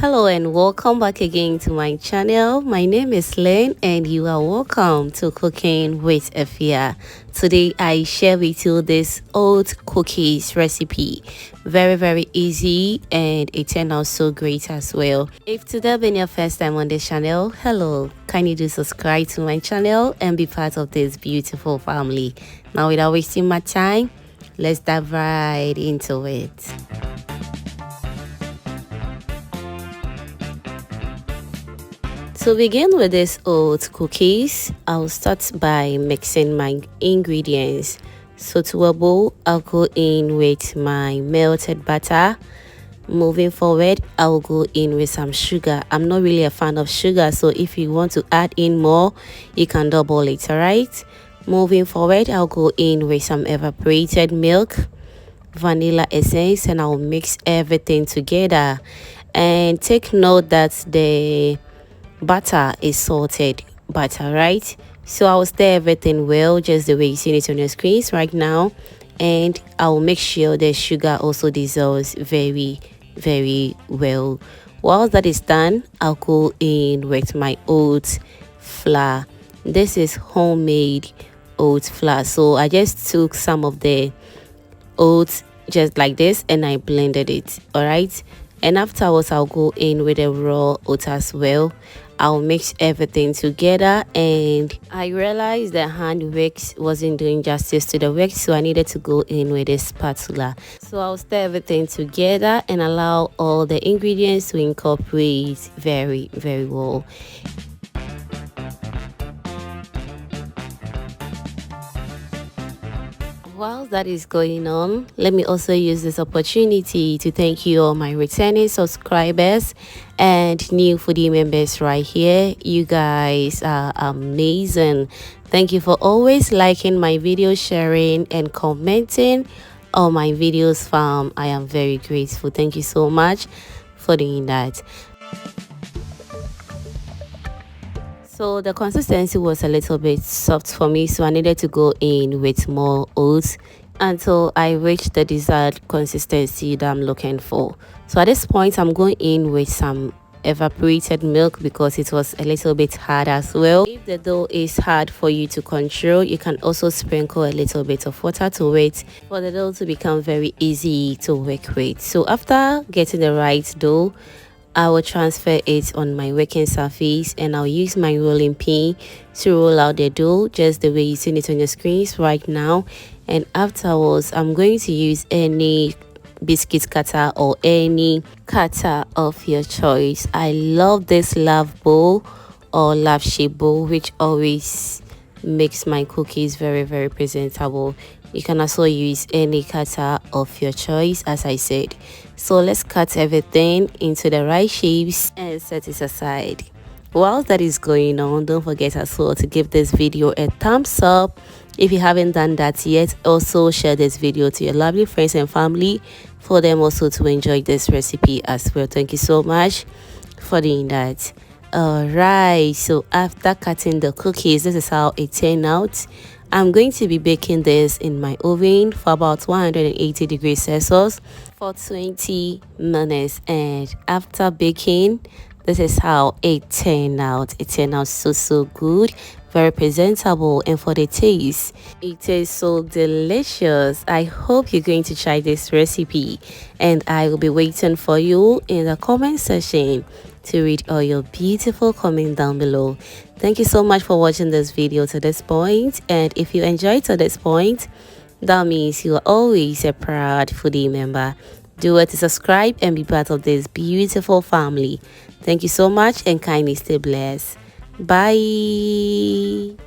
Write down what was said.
Hello and welcome back again to my channel. My name is Lynn and you are welcome to Cooking with Afia. Today I share with you this oat cookies recipe. Very easy and it turned out so great as well. If today been your first time on this channel, hello, can you do subscribe to my channel and be part of this beautiful family. Now without wasting my time, let's dive right into it. To begin with this oat cookies, I'll start by mixing my ingredients. So to a bowl, I'll go in with my melted butter. Moving forward, I'll go in with some sugar. I'm not really a fan of sugar, so if you want to add in more, you can double it, alright? Moving forward, I'll go in with some evaporated milk, vanilla essence, and I'll mix everything together. And take note that the butter is salted butter, right? So I'll stir everything well, just the way you see it on your screens right now, and I'll make sure the sugar also dissolves very well. While that is done, I'll go in with my oat flour. This is homemade oat flour, so I just took some of the oats just like this and I blended it, all right? And afterwards I'll go in with the raw oat as well. I'll mix everything together, and I realized the hand wax wasn't doing justice to the wax, so I needed to go in with a spatula. So I'll stir everything together and allow all the ingredients to incorporate very well. While that is going on, let me also use this opportunity to thank you all my returning subscribers and new foodie members right here. You guys are amazing. Thank you for always liking my videos, sharing and commenting on my videos, fam. I am very grateful. Thank you so much for doing that. So the consistency was a little bit soft for me, so I needed to go in with more oats until I reached the desired consistency that I'm looking for. So at this point, I'm going in with some evaporated milk because it was a little bit hard as well. If the dough is hard for you to control, you can also sprinkle a little bit of water to it for the dough to become very easy to work with. So after getting the right dough, I will transfer it on my working surface and I'll use my rolling pin to roll out the dough just the way you see it on your screens right now. And afterwards, I'm going to use any biscuit cutter or any cutter of your choice. I love this love bowl or love shape bowl, which always makes my cookies very presentable. You can also use any cutter of your choice, as I said. So let's cut everything into the right shapes and set it aside. While that is going on, don't forget as well to give this video a thumbs up. If you haven't done that yet, also share this video to your lovely friends and family for them also to enjoy this recipe as well. Thank you so much for doing that. Alright, so after cutting the cookies, this is how it turned out. I'm going to be baking this in my oven for about 180 degrees Celsius for 20 minutes, and after baking, this is how it turned out. It turned out so good, very presentable, and for the taste, it is so delicious. I hope you're going to try this recipe, and I will be waiting for you in the comment section to read all your beautiful comments down below. Thank you so much for watching this video to this point, and if you enjoyed to this point, that means you are always a proud foodie member. Do it to subscribe and be part of this beautiful family. Thank you so much and kindly stay blessed. Bye.